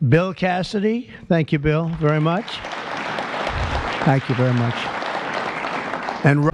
Bill Cassidy. Thank you, Bill, very much. Thank you very much. And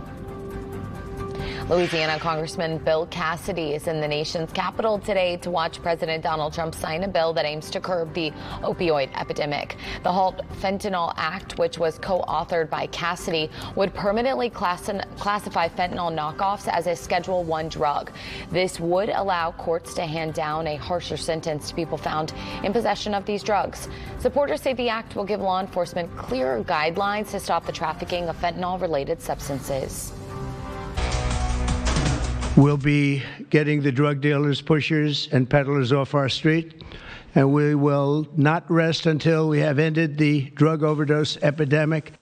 Louisiana Congressman Bill Cassidy is in the nation's capital today to watch President Donald Trump sign a bill that aims to curb the opioid epidemic. The HALT Fentanyl Act, which was co-authored by Cassidy, would permanently classify fentanyl knockoffs as a Schedule I drug. This would allow courts to hand down a harsher sentence to people found in possession of these drugs. Supporters say the act will give law enforcement clearer guidelines to stop the trafficking of fentanyl-related substances. We'll be getting the drug dealers, pushers, and peddlers off our street, and we will not rest until we have ended the drug overdose epidemic.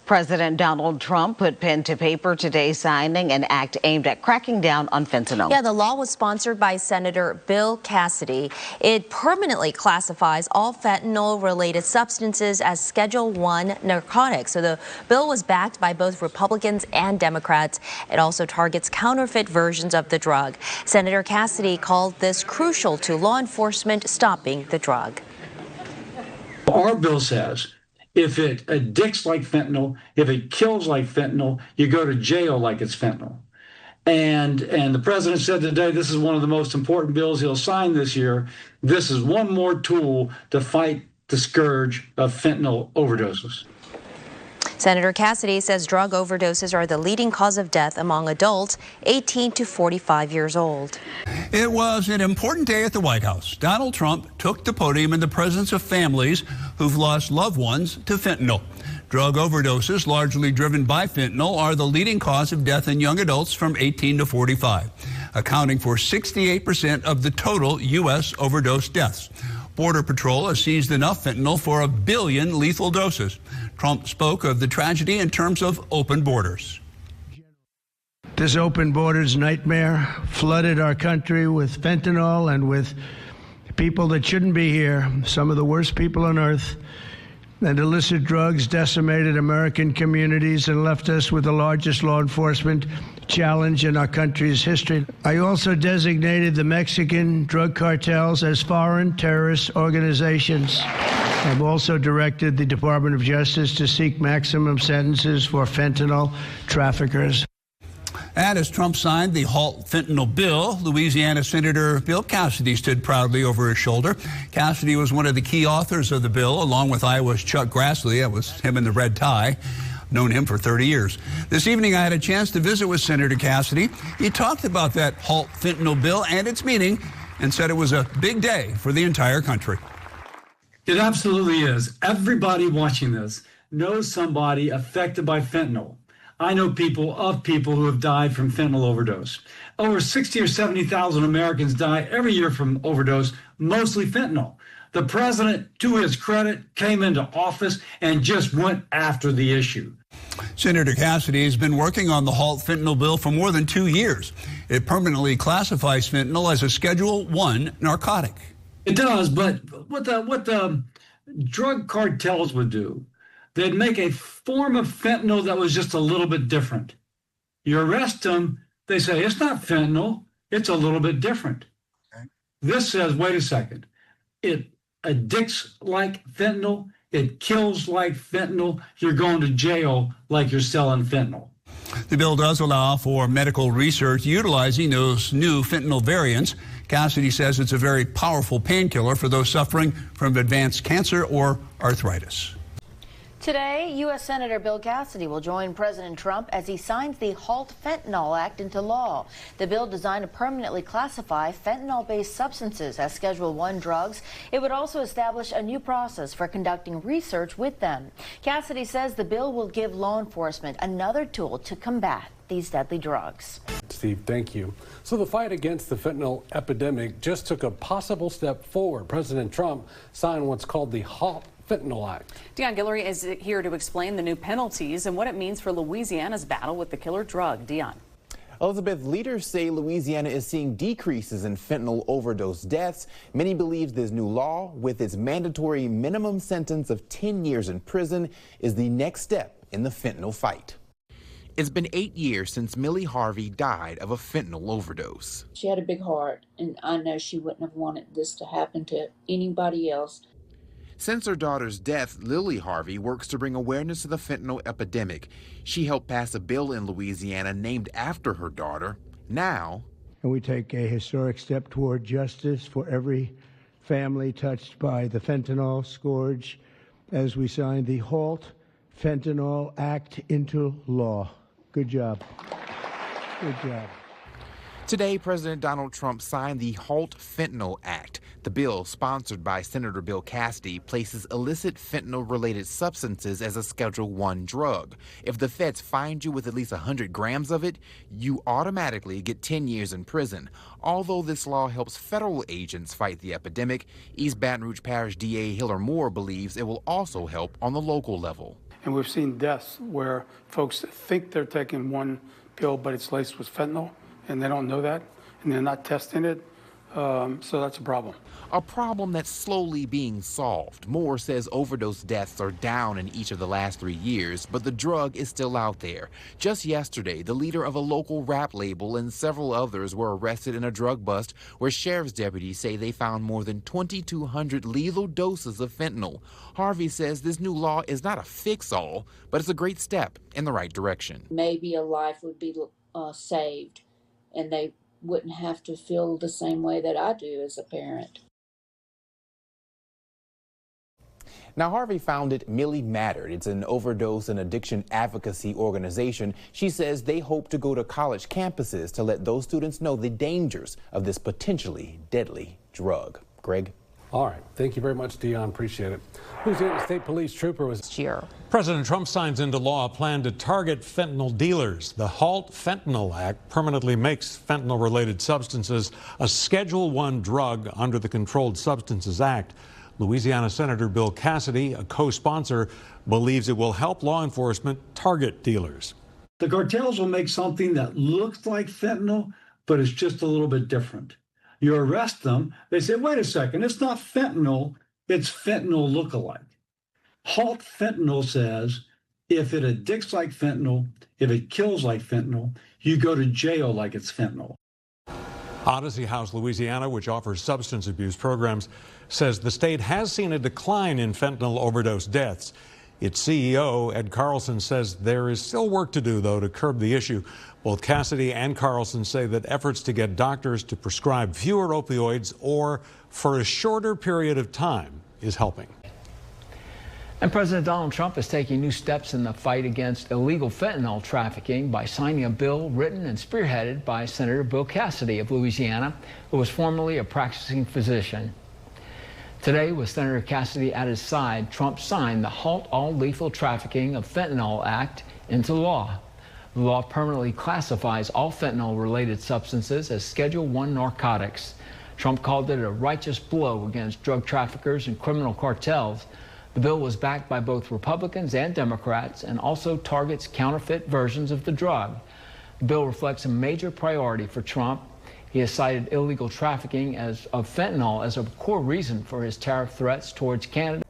President Donald Trump put pen to paper today, signing an act aimed at cracking down on fentanyl. Yeah, the law was sponsored by Senator Bill Cassidy. It permanently classifies all fentanyl-related substances as Schedule I narcotics. So the bill was backed by both Republicans and Democrats. It also targets counterfeit versions of the drug. Senator Cassidy called this crucial to law enforcement stopping the drug. Our bill says if it addicts like fentanyl, if it kills like fentanyl, you go to jail like it's fentanyl. And the president said today this is one of the most important bills he'll sign this year. This is one more tool to fight the scourge of fentanyl overdoses. Senator Cassidy says drug overdoses are the leading cause of death among adults 18 to 45 years old. It was an important day at the White House. Donald Trump took the podium in the presence of families who've lost loved ones to fentanyl. Drug overdoses, largely driven by fentanyl, are the leading cause of death in young adults from 18 to 45, accounting for 68% of the total U.S. overdose deaths. Border Patrol has seized enough fentanyl for 1 billion lethal doses. Trump spoke of the tragedy in terms of open borders. This open borders nightmare flooded our country with fentanyl and with people that shouldn't be here, some of the worst people on earth. And illicit drugs decimated American communities and left us with the largest law enforcement challenge in our country's history. I also designated the Mexican drug cartels as foreign terrorist organizations. I've also directed the Department of Justice to seek maximum sentences for fentanyl traffickers. And as Trump signed the HALT fentanyl bill, Louisiana Senator Bill Cassidy stood proudly over his shoulder. Cassidy was one of the key authors of the bill, along with Iowa's Chuck Grassley. That was him in the red tie. Known him for 30 years. This evening, I had a chance to visit with Senator Cassidy. He talked about that HALT fentanyl bill and its meaning and said it was a big day for the entire country. It absolutely is. Everybody watching this knows somebody affected by fentanyl. I know people who have died from fentanyl overdose. Over 60 or 70,000 Americans die every year from overdose, mostly fentanyl. The president, to his credit, came into office and just went after the issue. Senator Cassidy has been working on the HALT fentanyl bill for more than 2 years. It permanently classifies fentanyl as a Schedule I narcotic. It does, but what the drug cartels would do, they'd make a form of fentanyl that was just a little bit different. You arrest them, they say, it's not fentanyl, it's a little bit different. Okay. This says, wait a second, it addicts like fentanyl, it kills like fentanyl, you're going to jail like you're selling fentanyl. The bill does allow for medical research utilizing those new fentanyl variants. Cassidy says it's a very powerful painkiller for those suffering from advanced cancer or arthritis. Today, U.S. Senator Bill Cassidy will join President Trump as he signs the HALT Fentanyl Act into law. The bill designed to permanently classify fentanyl-based substances as Schedule I drugs. It would also establish a new process for conducting research with them. Cassidy says the bill will give law enforcement another tool to combat these deadly drugs. Steve, thank you. So the fight against the fentanyl epidemic just took a possible step forward. President Trump signed what's called the HALT Fentanyl Act. Dion Guillory is here to explain the new penalties and what it means for Louisiana's battle with the killer drug. Dion. Elizabeth, leaders say Louisiana is seeing decreases in fentanyl overdose deaths. Many believe this new law, with its mandatory minimum sentence of 10 years in prison, is the next step in the fentanyl fight. It's been 8 years since Millie Harvey died of a fentanyl overdose. She had a big heart, and I know she wouldn't have wanted this to happen to anybody else. Since her daughter's death, Lily Harvey works to bring awareness to the fentanyl epidemic. She helped pass a bill in Louisiana named after her daughter. Now, and we take a historic step toward justice for every family touched by the fentanyl scourge as we sign the HALT Fentanyl Act into law. Good job. Good job. Today, President Donald Trump signed the HALT Fentanyl Act. The bill, sponsored by Senator Bill Cassidy, places illicit fentanyl-related substances as a Schedule I drug. If the feds find you with at least 100 grams of it, you automatically get 10 years in prison. Although this law helps federal agents fight the epidemic, East Baton Rouge Parish DA Hiller Moore believes it will also help on the local level. And we've seen deaths where folks think they're taking one pill, but it's laced with fentanyl, and they don't know that, and they're not testing it, so that's a problem. A problem that's slowly being solved. Moore says overdose deaths are down in each of the last 3 years, but the drug is still out there. Just yesterday, the leader of a local rap label and several others were arrested in a drug bust where sheriff's deputies say they found more than 2,200 lethal doses of fentanyl. Harvey says this new law is not a fix-all, but it's a great step in the right direction. Maybe a life would be saved, and they wouldn't have to feel the same way that I do as a parent. Now, Harvey founded Millie Mattered. It's an overdose and addiction advocacy organization. She says they hope to go to college campuses to let those students know the dangers of this potentially deadly drug. Greg? All right. Thank you very much, Dion. Appreciate it. Louisiana State Police trooper was Year. President Trump signs into law a plan to target fentanyl dealers. The HALT Fentanyl Act permanently makes fentanyl-related substances a Schedule I drug under the Controlled Substances Act. Louisiana Senator Bill Cassidy, a co-sponsor, believes it will help law enforcement target dealers. The cartels will make something that looks like fentanyl, but it's just a little bit different. You arrest them, they say, wait a second, it's not fentanyl, it's fentanyl lookalike. HALT Fentanyl says if it addicts like fentanyl, if it kills like fentanyl, you go to jail like it's fentanyl. Odyssey House, Louisiana, which offers substance abuse programs, says the state has seen a decline in fentanyl overdose deaths. Its CEO, Ed Carlson, says there is still work to do, though, to curb the issue. Both Cassidy and Carlson say that efforts to get doctors to prescribe fewer opioids or for a shorter period of time is helping. And President Donald Trump is taking new steps in the fight against illegal fentanyl trafficking by signing a bill written and spearheaded by Senator Bill Cassidy of Louisiana, who was formerly a practicing physician. Today, with Senator Cassidy at his side, Trump signed the HALT All Lethal Trafficking of Fentanyl Act into law. The law permanently classifies all fentanyl-related substances as Schedule I narcotics. Trump called it a righteous blow against drug traffickers and criminal cartels. The bill was backed by both Republicans and Democrats and also targets counterfeit versions of the drug. The bill reflects a major priority for Trump. He has cited illegal trafficking of fentanyl as a core reason for his tariff threats towards Canada.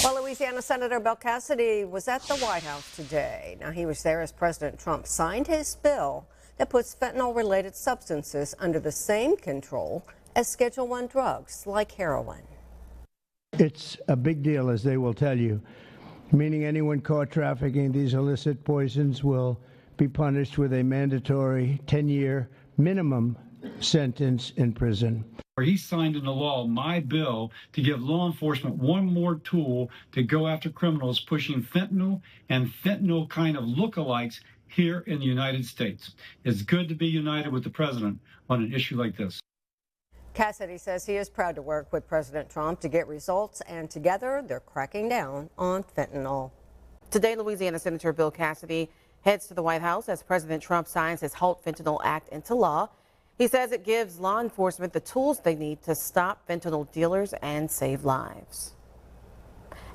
Well, Louisiana Senator Bill Cassidy was at the White House today. Now, he was there as President Trump signed his bill that puts fentanyl-related substances under the same control as Schedule I drugs like heroin. It's a big deal, as they will tell you, meaning anyone caught trafficking these illicit poisons will be punished with a mandatory 10-year minimum sentence in prison. He signed into law my bill to give law enforcement one more tool to go after criminals pushing fentanyl and fentanyl kind of lookalikes here in the United States. It's good to be united with the president on an issue like this. Cassidy says he is proud to work with President Trump to get results, and together they're cracking down on fentanyl. Today, Louisiana Senator Bill Cassidy heads to the White House as President Trump signs his HALT Fentanyl Act into law. He says it gives law enforcement the tools they need to stop fentanyl dealers and save lives.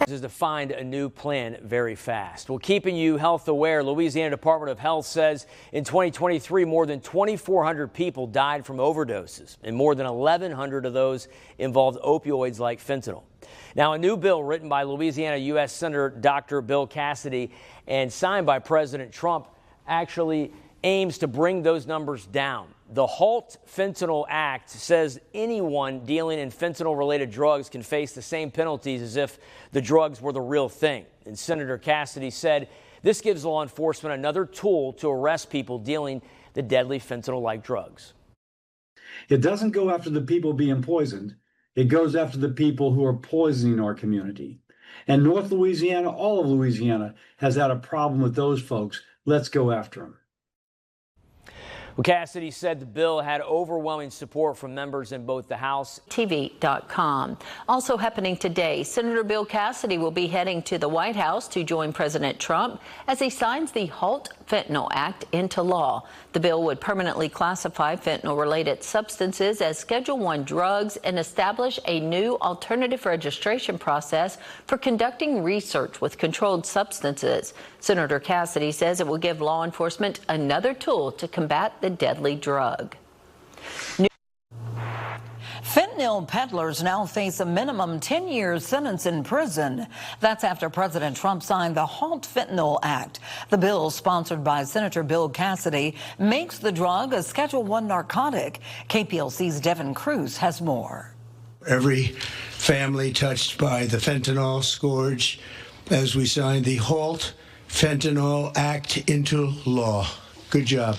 Is to find a new plan very fast. Well, keeping you health aware, Louisiana Department of Health says in 2023, more than 2,400 people died from overdoses, and more than 1,100 of those involved opioids like fentanyl. Now, a new bill written by Louisiana U.S. Senator Dr. Bill Cassidy and signed by President Trump actually aims to bring those numbers down. The HALT Fentanyl Act says anyone dealing in fentanyl-related drugs can face the same penalties as if the drugs were the real thing. And Senator Cassidy said this gives law enforcement another tool to arrest people dealing the deadly fentanyl-like drugs. It doesn't go after the people being poisoned. It goes after the people who are poisoning our community. And North Louisiana, all of Louisiana, has had a problem with those folks. Let's go after them. Well, Cassidy said the bill had overwhelming support from members in both the House. TV.com. Also happening today, Senator Bill Cassidy will be heading to the White House to join President Trump as he signs the HALT Fentanyl Act into law. The bill would permanently classify fentanyl-related substances as Schedule I drugs and establish a new alternative registration process for conducting research with controlled substances. Senator Cassidy says it will give law enforcement another tool to combat the deadly drug. Fentanyl peddlers now face a minimum 10-year sentence in prison. That's after President Trump signed the HALT Fentanyl Act. The bill, sponsored by Senator Bill Cassidy, makes the drug a Schedule I narcotic. KPLC's Devin Cruz has more. Every family touched by the fentanyl scourge as we sign the HALT Fentanyl Act into law. Good job.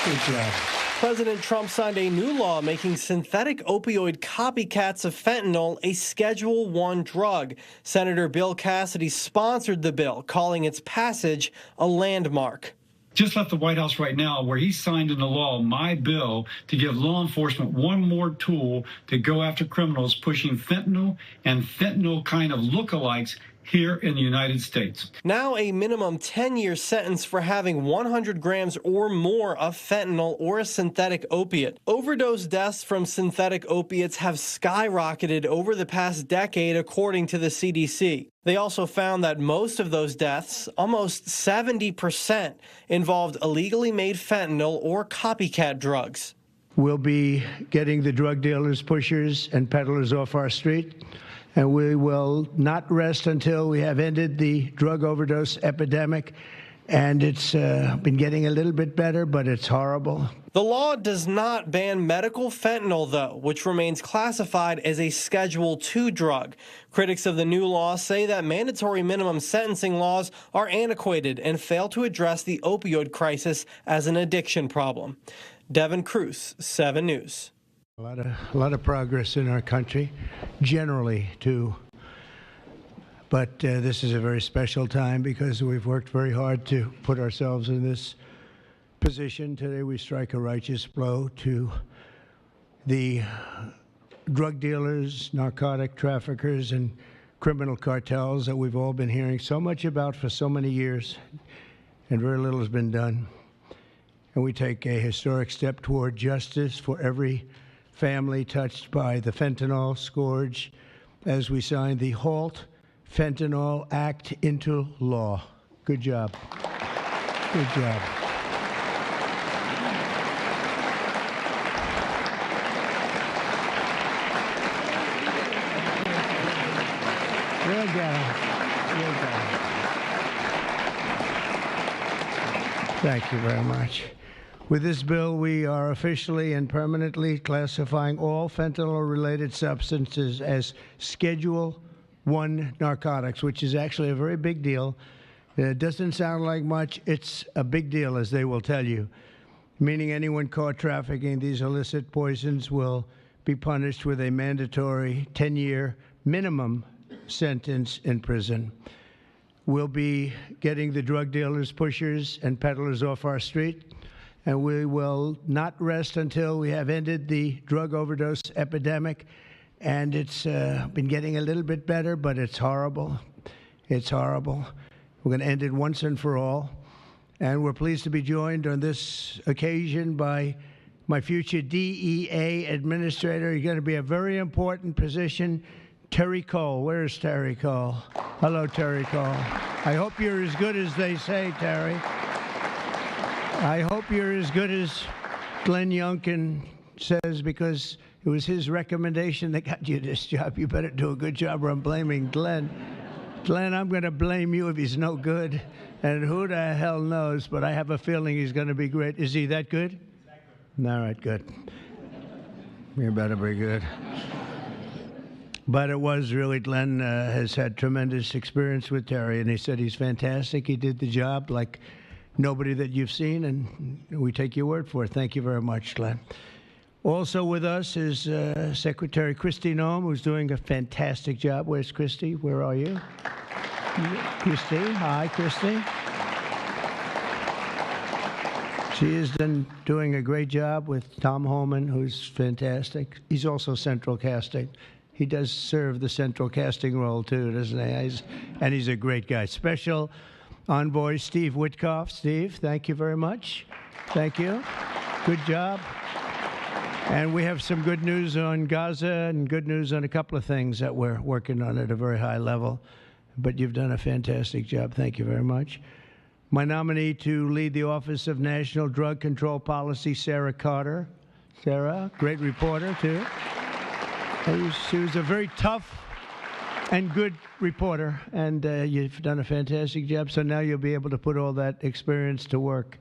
Good job. President Trump signed a new law making synthetic opioid copycats of fentanyl a Schedule I drug. Senator Bill Cassidy sponsored the bill, calling its passage a landmark. Just left the White House right now, where he signed into law my bill to give law enforcement one more tool to go after criminals pushing fentanyl and fentanyl kind of lookalikes here in the United States. Now a minimum 10-year sentence for having 100 grams or more of fentanyl or a synthetic opiate. Overdose deaths from synthetic opiates have skyrocketed over the past decade, according to the CDC. They also found that most of those deaths, almost 70%, involved illegally made fentanyl or copycat drugs. We'll be getting the drug dealers, pushers, and peddlers off our street. And we will not rest until we have ended the drug overdose epidemic. And it's been getting a little bit better, but it's horrible. The law does not ban medical fentanyl, though, which remains classified as a Schedule II drug. Critics of the new law say that mandatory minimum sentencing laws are antiquated and fail to address the opioid crisis as an addiction problem. Devin Cruz, 7 News. A lot of progress in our country, generally, too. But this is a very special time because we've worked very hard to put ourselves in this position. Today we strike a righteous blow to the drug dealers, narcotic traffickers, and criminal cartels that we've all been hearing so much about for so many years, and very little has been done. And we take a historic step toward justice for every family touched by the fentanyl scourge as we sign the HALT Fentanyl Act into law. Good job. Good job. Real guy. Real guy. Thank you very much. With this bill, we are officially and permanently classifying all fentanyl-related substances as Schedule I narcotics, which is actually a very big deal. It doesn't sound like much. It's a big deal, as they will tell you, meaning anyone caught trafficking these illicit poisons will be punished with a mandatory 10-year minimum sentence in prison. We'll be getting the drug dealers, pushers, and peddlers off our street. And we will not rest until we have ended the drug overdose epidemic. And it's been getting a little bit better, but it's horrible. It's horrible. We're going to end it once and for all. And we're pleased to be joined on this occasion by my future DEA administrator. He's going to be a very important position, Terry Cole. Where's Terry Cole? Hello, Terry Cole. I hope you're as good as they say, Terry. I hope you're as good as Glenn Youngkin says, because it was his recommendation that got you this job. You better do a good job, or I'm blaming Glenn. Glenn, I'm going to blame you if he's no good. And who the hell knows, but I have a feeling he's going to be great. Is he that good? All right, good. You better be good. But it was really, Glenn has had tremendous experience with Terry, and he said he's fantastic. He did the job like nobody that you've seen, and we take your word for it. Thank you very much, Glenn. Also with us is Secretary Kristi Noem, who's doing a fantastic job. Where's Kristi? Where are you? Kristi. Hi, Kristi. She is doing a great job with Tom Holman, who's fantastic. He's also central casting. He does serve the central casting role, too, doesn't he? And he's a great guy. Special Envoy Steve Witkoff. Steve, thank you very much. Thank you. Good job. And we have some good news on Gaza and good news on a couple of things that we're working on at a very high level. But you've done a fantastic job. Thank you very much. My nominee to lead the Office of National Drug Control Policy, Sarah Carter. Sarah, great reporter, too. She was a very tough and good reporter, and you've done a fantastic job. So now you'll be able to put all that experience to work.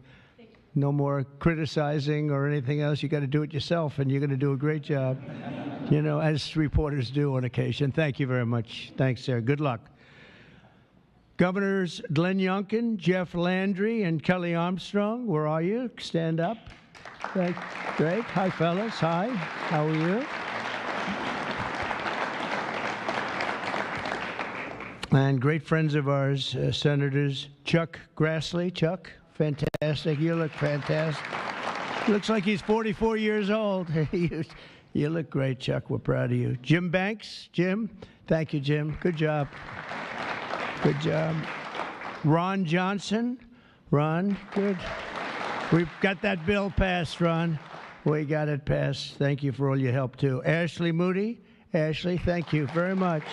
No more criticizing or anything else. You got to do it yourself, and you're going to do a great job, you know, as reporters do on occasion. Thank you very much. Thanks, Sarah. Good luck. Governors Glenn Youngkin, Jeff Landry, and Kelly Armstrong, where are you? Stand up. Great. Hi, fellas. Hi. How are you? And great friends of ours, Senators Chuck Grassley. Chuck, fantastic. You look fantastic. Looks like he's 44 years old. You look great, Chuck. We're proud of you. Jim Banks. Jim. Thank you, Jim. Good job. Good job. Ron Johnson. Ron, good. We've got that bill passed, Ron. We got it passed. Thank you for all your help, too. Ashley Moody. Ashley, thank you very much.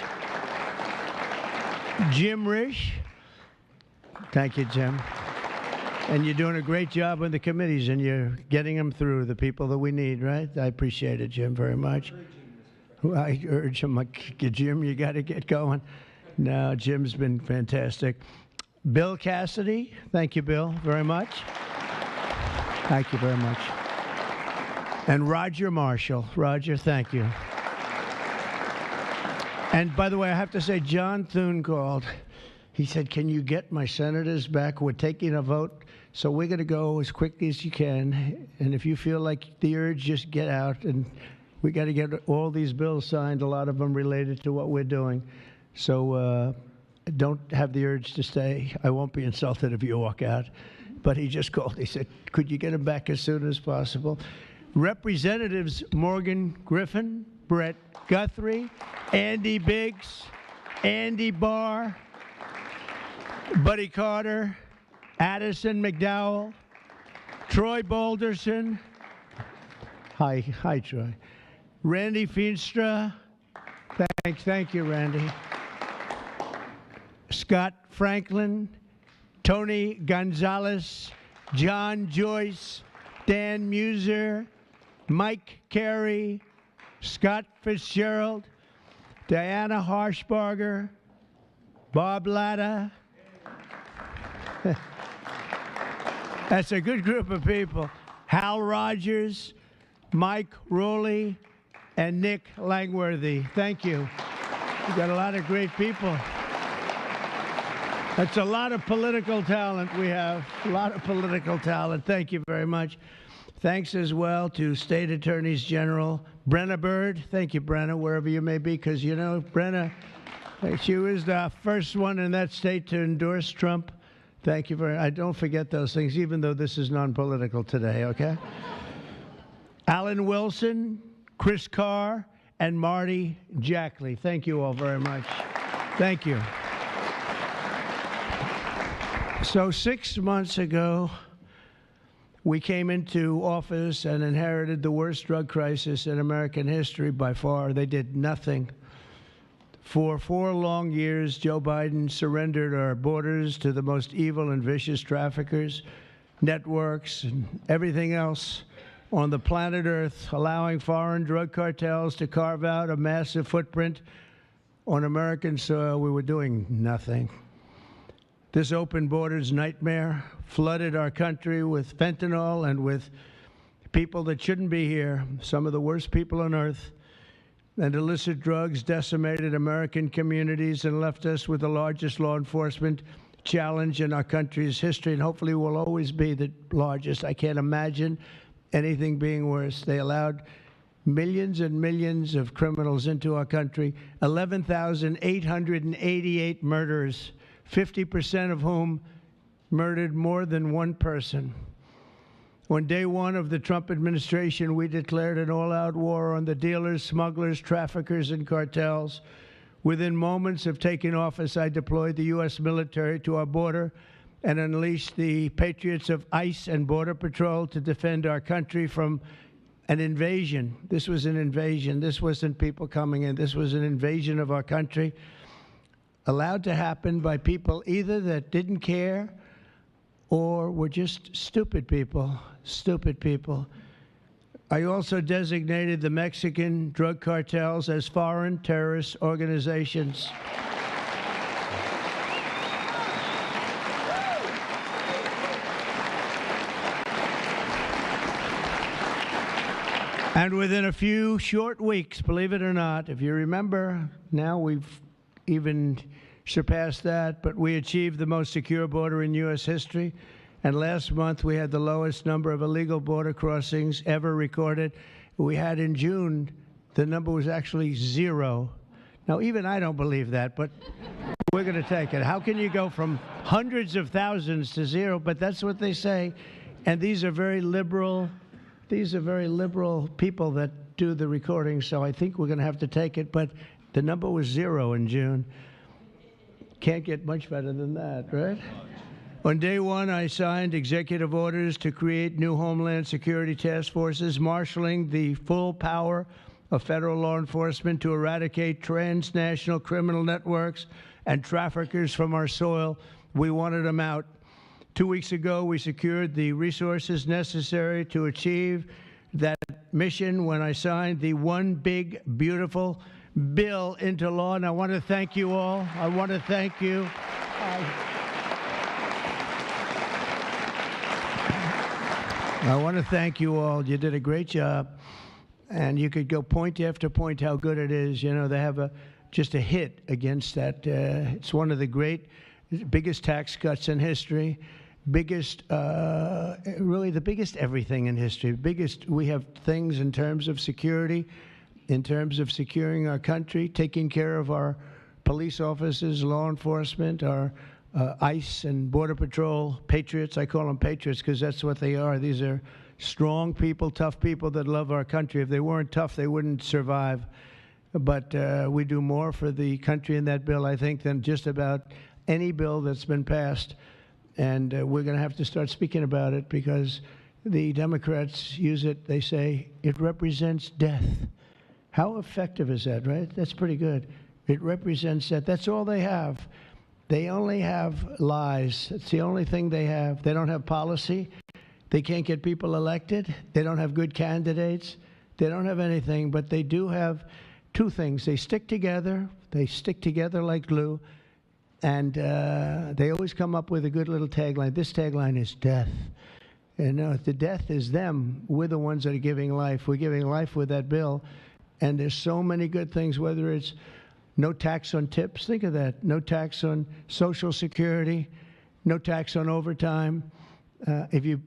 Jim Risch. Thank you, Jim. And you're doing a great job on the committees, and you're getting them through, the people that we need, right? I appreciate it, Jim, very much. I urge him, like, Jim, you got to get going. No, Jim's been fantastic. Bill Cassidy. Thank you, Bill, very much. Thank you very much. And Roger Marshall. Roger, thank you. And by the way, I have to say, John Thune called. He said, can you get my senators back? We're taking a vote, so we're going to go as quickly as you can. And if you feel like the urge, just get out. And we got to get all these bills signed, a lot of them related to what we're doing. So don't have the urge to stay. I won't be insulted if you walk out. But he just called. He said, could you get him back as soon as possible? Representatives Morgan Griffin, Brett Guthrie, Andy Biggs, Andy Barr, Buddy Carter, Addison McDowell, Troy Balderson. Hi, Troy. Randy Feenstra. Thank you, Randy. Scott Franklin, Tony Gonzalez, John Joyce, Dan Muser, Mike Carey, Scott Fitzgerald, Diana Harshbarger, Bob Latta. That's a good group of people. Hal Rogers, Mike Rowley, and Nick Langworthy. Thank you. We've got a lot of great people. That's a lot of political talent we have. A lot of political talent. Thank you very much. Thanks as well to State Attorneys General Brenna Bird. Thank you, Brenna, wherever you may be, because, you know, Brenna, she was the first one in that state to endorse Trump. Thank you very much. I don't forget those things, even though this is non-political today, okay? Alan Wilson, Chris Carr, and Marty Jackley. Thank you all very much. Thank you. So 6 months ago, we came into office and inherited the worst drug crisis in American history by far. They did nothing. For 4 long years, Joe Biden surrendered our borders to the most evil and vicious traffickers, networks, and everything else on the planet Earth, allowing foreign drug cartels to carve out a massive footprint on American soil, we were doing nothing. This open borders nightmare flooded our country with fentanyl and with people that shouldn't be here, some of the worst people on earth. And illicit drugs decimated American communities and left us with the largest law enforcement challenge in our country's history, and hopefully will always be the largest. I can't imagine anything being worse. They allowed millions and millions of criminals into our country, 11,888 murders, 50% of whom murdered more than one person. On day one of the Trump administration, we declared an all-out war on the dealers, smugglers, traffickers, and cartels. Within moments of taking office, I deployed the U.S. military to our border and unleashed the patriots of ICE and Border Patrol to defend our country from an invasion. This was an invasion. This wasn't people coming in. This was an invasion of our country, allowed to happen by people either that didn't care or were just stupid people. Stupid people. I also designated the Mexican drug cartels as foreign terrorist organizations. And within a few short weeks, believe it or not, if you remember, now we've even surpassed that, but we achieved the most secure border in U.S. history. And last month, we had the lowest number of illegal border crossings ever recorded. We had in June, the number was actually 0. Now, even I don't believe that, but we're going to take it. How can you go from hundreds of thousands to 0? But that's what they say. And these are very liberal people that do the recording, so I think we're going to have to take it. But the number was 0 in June. Can't get much better than that, right? On day one, I signed executive orders to create new Homeland Security task forces, marshaling the full power of federal law enforcement to eradicate transnational criminal networks and traffickers from our soil. We wanted them out. 2 weeks ago, we secured the resources necessary to achieve that mission when I signed the One Big Beautiful Bill into law. And I want to thank you all. I want to thank you. I want to thank you all. You did a great job. And you could go point after point how good it is. You know, they have just a hit against that. It's one of the biggest tax cuts in history, really the biggest everything in history. We have things in terms of security, in terms of securing our country, taking care of our police officers, law enforcement, our ICE and Border Patrol patriots. I call them patriots because that's what they are. These are strong people, tough people that love our country. If they weren't tough, they wouldn't survive. But we do more for the country in that bill, I think, than just about any bill that's been passed. And we're going to have to start speaking about it because the Democrats use it. They say it represents death. How effective is that, right? That's pretty good. It represents that. That's all they have. They only have lies. It's the only thing they have. They don't have policy. They can't get people elected. They don't have good candidates. They don't have anything, but they do have two things. They stick together. They stick together like glue. And they always come up with a good little tagline. This tagline is death. And the death is them. We're the ones that are giving life. We're giving life with that bill. And there's so many good things, whether it's no tax on tips. Think of that. No tax on Social Security. No tax on overtime. If you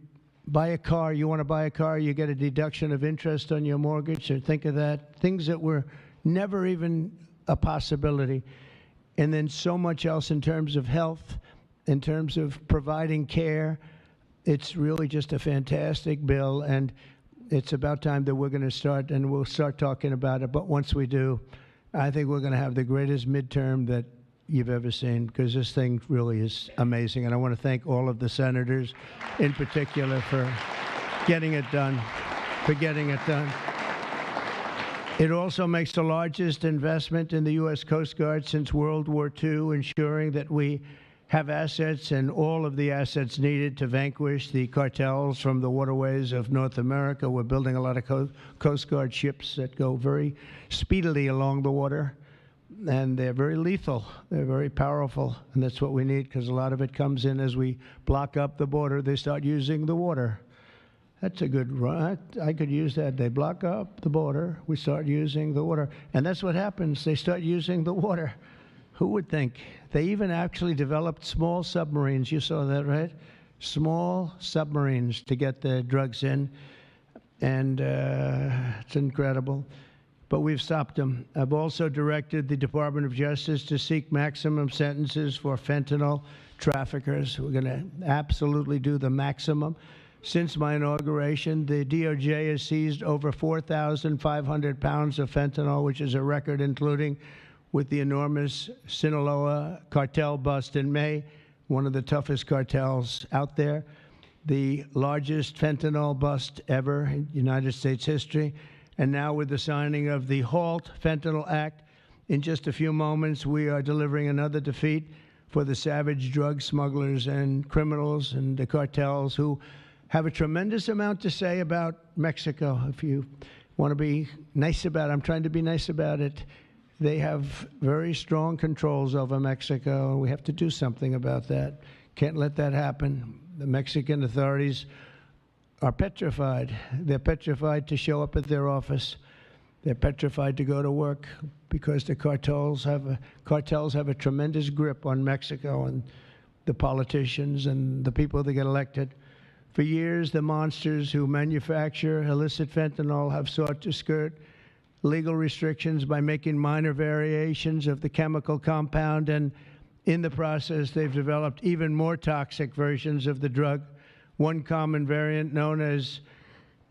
buy a car, you want to buy a car, you get a deduction of interest on your mortgage. Or think of that. Things that were never even a possibility. And then so much else in terms of health, in terms of providing care. It's really just a fantastic bill, and it's about time that we're going to start, and we'll start talking about it. But once we do, I think we're going to have the greatest midterm that you've ever seen, because this thing really is amazing. And I want to thank all of the senators in particular for getting it done, It also makes the largest investment in the U.S. Coast Guard since World War II, ensuring that we have assets and all of the assets needed to vanquish the cartels from the waterways of North America. We're building a lot of Coast Guard ships that go very speedily along the water. and they're very lethal. They're very powerful, and that's what we need, because a lot of it comes in as we block up the border. They start using the water. That's a good run. I could use that. They block up the border. We start using the water. And that's what happens. They start using the water. Who would think? They even actually developed small submarines. You saw that, right? Small submarines to get the drugs in. And it's incredible. But we've stopped them. I've also directed the Department of Justice to seek maximum sentences for fentanyl traffickers. We're going to absolutely do the maximum. Since my inauguration, the DOJ has seized over 4,500 pounds of fentanyl, which is a record, including with the enormous Sinaloa cartel bust in May, one of the toughest cartels out there, the largest fentanyl bust ever in United States history. And now with the signing of the HALT Fentanyl Act, in just a few moments, we are delivering another defeat for the savage drug smugglers and criminals and the cartels who have a tremendous amount to say about Mexico. If you want to be nice about it, I'm trying to be nice about it. They have very strong controls over Mexico, and we have to do something about that. Can't let that happen. The Mexican authorities are petrified. They're petrified to show up at their office. They're petrified to go to work because the cartels have a tremendous grip on Mexico and the politicians and the people that get elected. For years, the monsters who manufacture illicit fentanyl have sought to skirt legal restrictions by making minor variations of the chemical compound, and in the process, they've developed even more toxic versions of the drug. One common variant, known as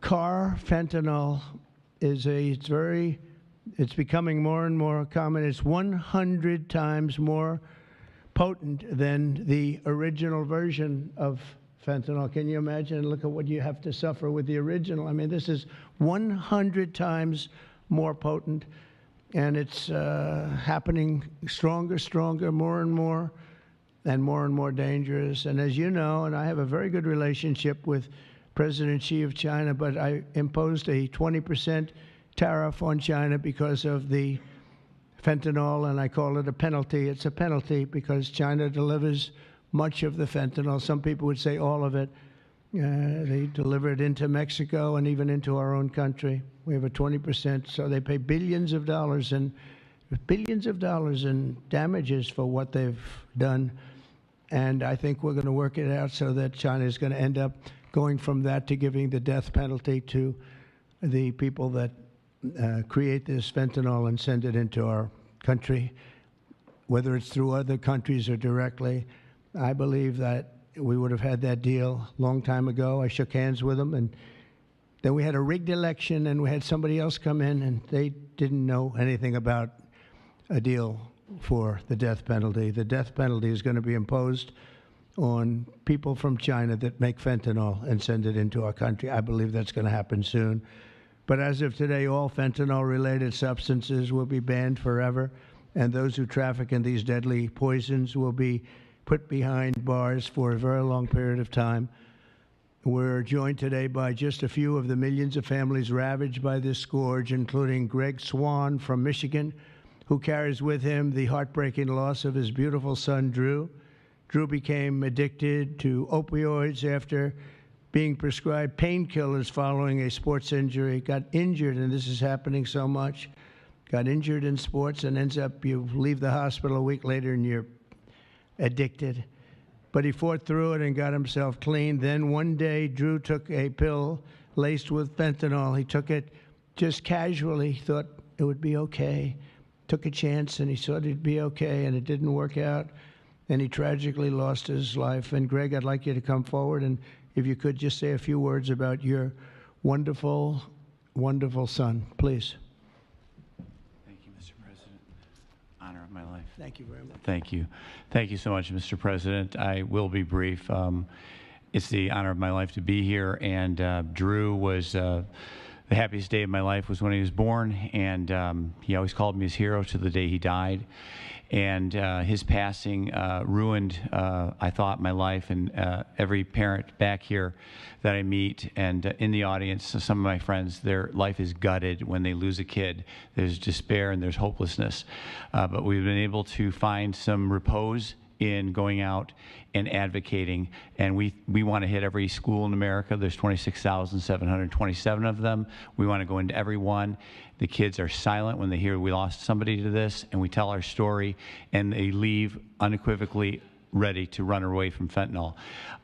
carfentanil, it's becoming more and more common. It's 100 times more potent than the original version of fentanyl. Can you imagine? Look at what you have to suffer with the original. I mean, this is 100 times more potent, and it's happening stronger, more and more dangerous. And as you know, and I have a very good relationship with President Xi of China, but I imposed a 20% tariff on China because of the fentanyl, and I call it a penalty. It's a penalty because China delivers much of the fentanyl. Some people would say all of it. They deliver it into Mexico and even into our own country. We have a 20%, so they pay billions of dollars in damages for what they've done. And I think we're going to work it out so that China is going to end up going from that to giving the death penalty to the people that create this fentanyl and send it into our country, whether it's through other countries or directly. I believe that we would have had that deal a long time ago. I shook hands with them, and then we had a rigged election, and we had somebody else come in, and they didn't know anything about a deal for the death penalty. The death penalty is going to be imposed on people from China that make fentanyl and send it into our country. I believe that's going to happen soon. But as of today, all fentanyl-related substances will be banned forever, and those who traffic in these deadly poisons will be put behind bars for a very long period of time. We're joined today by just a few of the millions of families ravaged by this scourge, including Greg Swan from Michigan, who carries with him the heartbreaking loss of his beautiful son, Drew. Drew became addicted to opioids after being prescribed painkillers following a sports injury, got injured, and this is happening so much, got injured in sports and ends up, you leave the hospital a week later and you're addicted. But he fought through it and got himself clean. Then one day, Drew took a pill laced with fentanyl. He took it just casually, thought it would be okay. Took a chance and he thought it'd be okay, and it didn't work out. And he tragically lost his life. And Greg, I'd like you to come forward, and if you could just say a few words about your wonderful, wonderful son, please. Thank you, Mr. President. Honor of my life. Thank you very much. Thank you. Thank you so much, Mr. President. I will be brief. It's the honor of my life to be here, and Drew was the happiest day of my life was when he was born, and he always called me his hero to the day he died. And his passing ruined, I thought, my life, and every parent back here that I meet and in the audience, some of my friends, their life is gutted when they lose a kid. There's despair and there's hopelessness. But we've been able to find some repose in going out and advocating, and we want to hit every school in America. There's 26,727 of them. We want to go into every one. The kids are silent when they hear we lost somebody to this, and we tell our story, and they leave unequivocally ready to run away from fentanyl.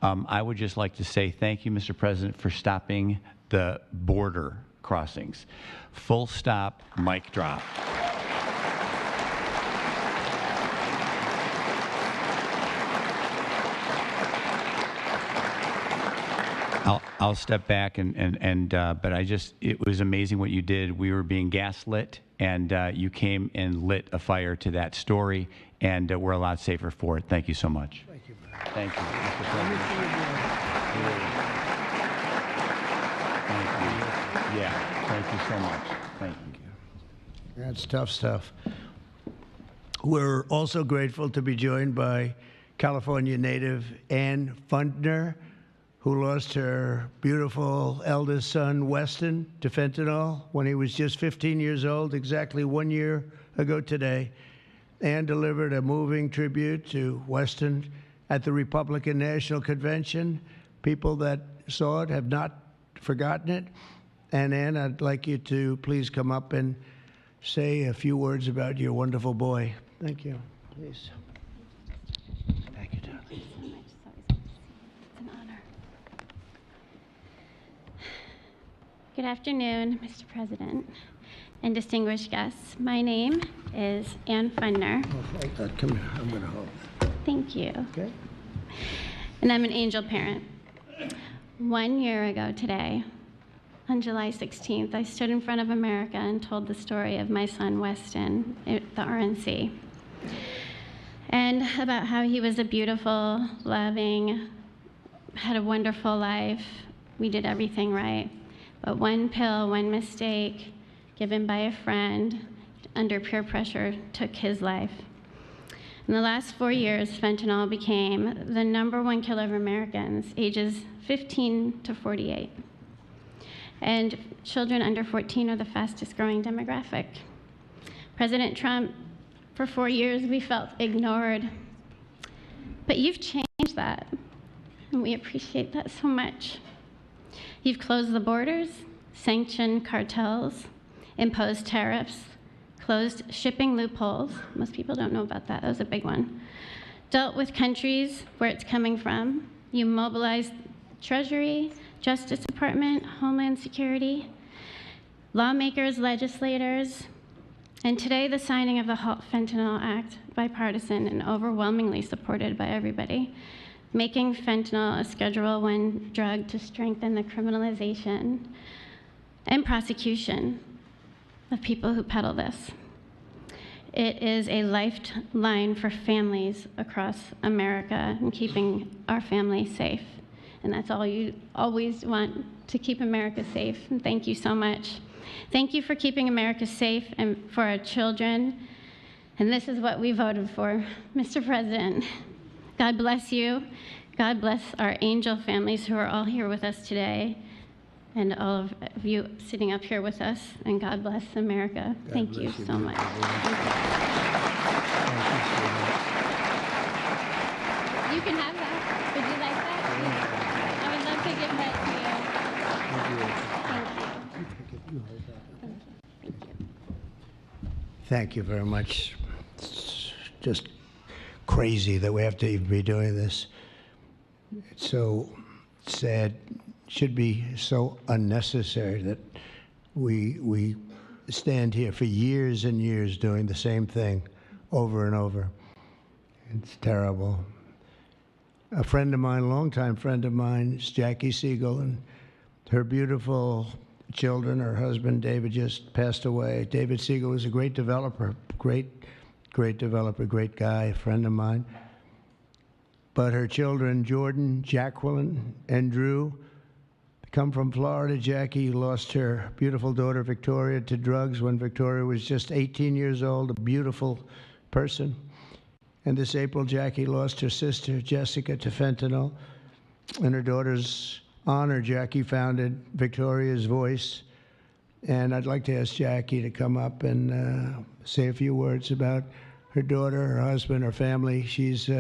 I would just like to say thank you, Mr. President, for stopping the border crossings. Full stop, mic drop. I'll step back but it was amazing what you did. We were being gaslit, and you came and lit a fire to that story, and we're a lot safer for it. Thank you so much. Thank you. Thank you, Mr. President. Thank you. Yeah, thank you so much. Thank you. That's tough stuff. We're also grateful to be joined by California native Ann Fundner, who lost her beautiful eldest son, Weston, to fentanyl when he was just 15 years old, exactly 1 year ago today. Ann delivered a moving tribute to Weston at the Republican National Convention. People that saw it have not forgotten it. And Ann, I'd like you to please come up and say a few words about your wonderful boy. Thank you. Please. Thank you, darling. Good afternoon, Mr. President and distinguished guests. My name is Ann Fundner. Oh, come here. I'm going to hold it. Thank you. Okay. And I'm an angel parent. 1 year ago today, on July 16th, I stood in front of America and told the story of my son, Weston, at the RNC. And about how he was a beautiful, loving, had a wonderful life. We did everything right. But one pill, one mistake, given by a friend under peer pressure, took his life. In the last 4 years, fentanyl became the #1 killer of Americans, ages 15 to 48. And children under 14 are the fastest growing demographic. President Trump, for 4 years, we felt ignored. But you've changed that, and we appreciate that so much. You've closed the borders, sanctioned cartels, imposed tariffs, closed shipping loopholes. Most people don't know about that. That was a big one. Dealt with countries where it's coming from. You mobilized Treasury, Justice Department, Homeland Security, lawmakers, legislators, and today the signing of the HALT Fentanyl Act, bipartisan and overwhelmingly supported by everybody, making fentanyl a Schedule I drug to strengthen the criminalization and prosecution of people who peddle this. It is a lifeline for families across America and keeping our families safe. And that's all you always want, to keep America safe. And thank you so much. Thank you for keeping America safe and for our children. And this is what we voted for. Mr. President, God bless you. God bless our angel families who are all here with us today, and all of you sitting up here with us. And God bless America. Thank you so much. You can have that. Would you like that? I would love to give that to you. Thank you. Thank you very much. It's just crazy that we have to even be doing this. It's so sad. It should be so unnecessary that we stand here for years and years doing the same thing over and over. It's terrible. A friend of mine, a longtime friend of mine, is Jackie Siegel, and her beautiful children, her husband David just passed away. David Siegel was a great developer, great developer, great guy, a friend of mine. But her children, Jordan, Jacqueline, and Drew, come from Florida. Jackie lost her beautiful daughter, Victoria, to drugs when Victoria was just 18 years old, a beautiful person. And this April, Jackie lost her sister, Jessica, to fentanyl. In her daughter's honor, Jackie founded Victoria's Voice. And I'd like to ask Jackie to come up and say a few words about her daughter, her husband, her family. She's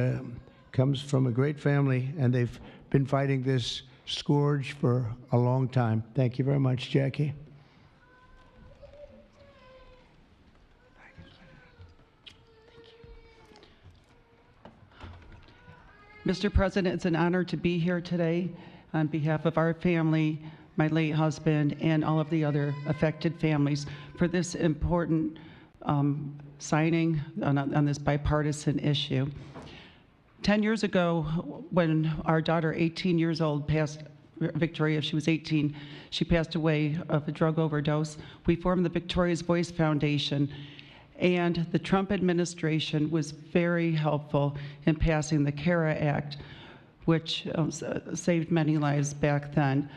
comes from a great family, and they've been fighting this scourge for a long time. Thank you very much, Jackie. Mr. President, it's an honor to be here today on behalf of our family, my late husband, and all of the other affected families for this important signing on this bipartisan issue. 10 years ago, when our daughter, 18 years old, passed, Victoria, she was 18, she passed away of a drug overdose. We formed the Victoria's Voice Foundation, and the Trump administration was very helpful in passing the CARA Act, which saved many lives back then,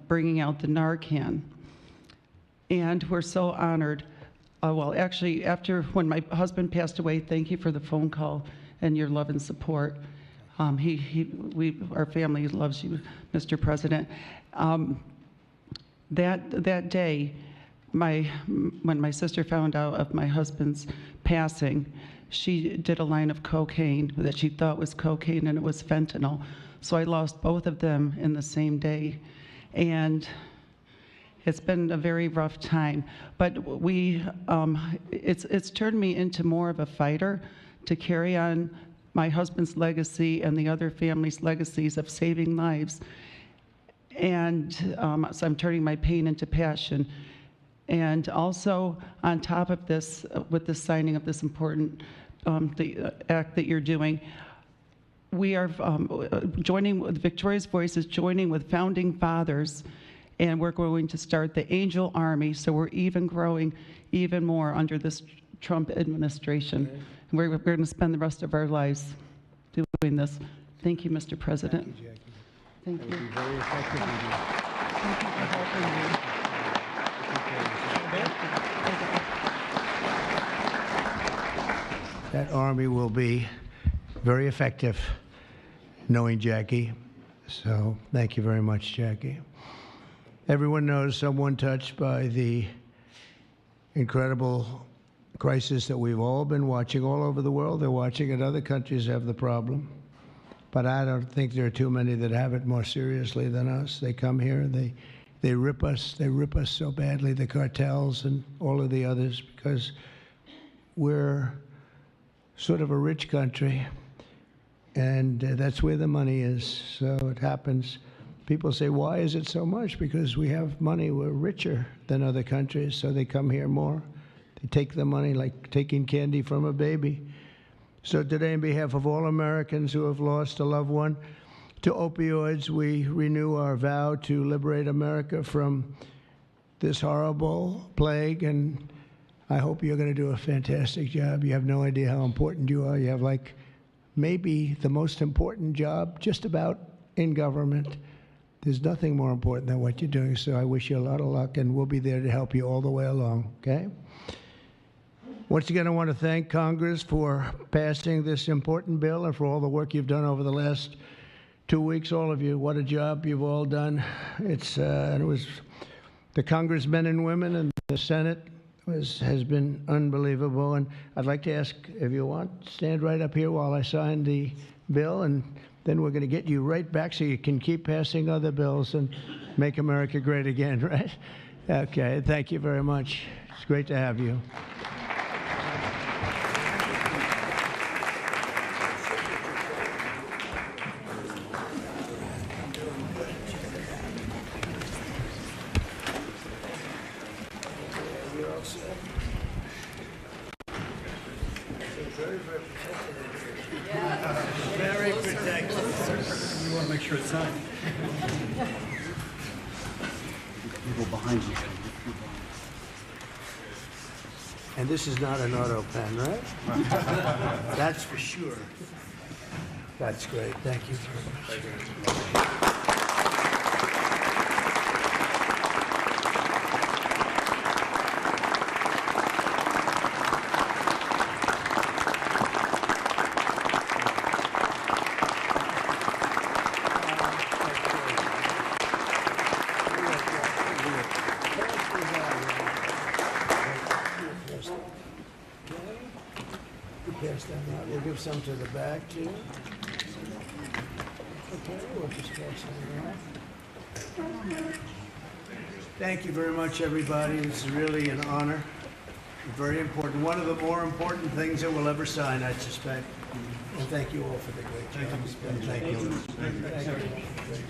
bringing out the Narcan. And we're so honored. Well, actually, when my husband passed away, thank you for the phone call and your love and support. Our family loves you, Mr. President. That day, when my sister found out of my husband's passing, she did a line of cocaine that she thought was cocaine, and it was fentanyl. So I lost both of them in the same day. And it's been a very rough time. But it's turned me into more of a fighter to carry on my husband's legacy and the other families' legacies of saving lives. And so I'm turning my pain into passion. And also, on top of this, with the signing of this important the act that you're doing, we are joining with Victoria's Voice is joining with founding fathers, and we're going to start the Angel Army. So we're even growing even more under this Trump administration. Okay. And we're going to spend the rest of our lives doing this. Thank you, Mr. President. Thank you, Jackie. Thank you. Very effective. Thank you for helping me. That army will be very effective, knowing Jackie. So thank you very much, Jackie. Everyone knows someone touched by the incredible crisis that we've all been watching all over the world. They're watching it. Other countries have the problem. But I don't think there are too many that have it more seriously than us. They come here and they rip us. They rip us so badly, the cartels and all of the others, because we're sort of a rich country, and that's where the money is. So it happens. People say, why is it so much? Because we have money. We're richer than other countries, so they come here more. They take the money like taking candy from a baby. So today, on behalf of all Americans who have lost a loved one to opioids, we renew our vow to liberate America from this horrible plague, and I hope you're going to do a fantastic job. You have no idea how important you are. You have like maybe the most important job just about in government. There's nothing more important than what you're doing, so I wish you a lot of luck, and we'll be there to help you all the way along, okay? Once again, I want to thank Congress for passing this important bill and for all the work you've done over the last 2 weeks, all of you. What a job you've all done. It was the congressmen and women and the Senate has been unbelievable. And I'd like to ask, if you want, stand right up here while I sign the bill, and then we're going to get you right back so you can keep passing other bills and make America great again, right? Okay, thank you very much. It's great to have you. Very protected. You want to make sure it's signed. You go behind you. And this is not an auto pen, right? That's for sure. That's great. Thank you very much. Pass them out. We'll give some to the back, too. Okay, we'll just pass them out. Thank you very much, everybody. This is really an honor. Very important. One of the more important things that we'll ever sign, I suspect. And thank you all for the great job. Thank you. Thank you.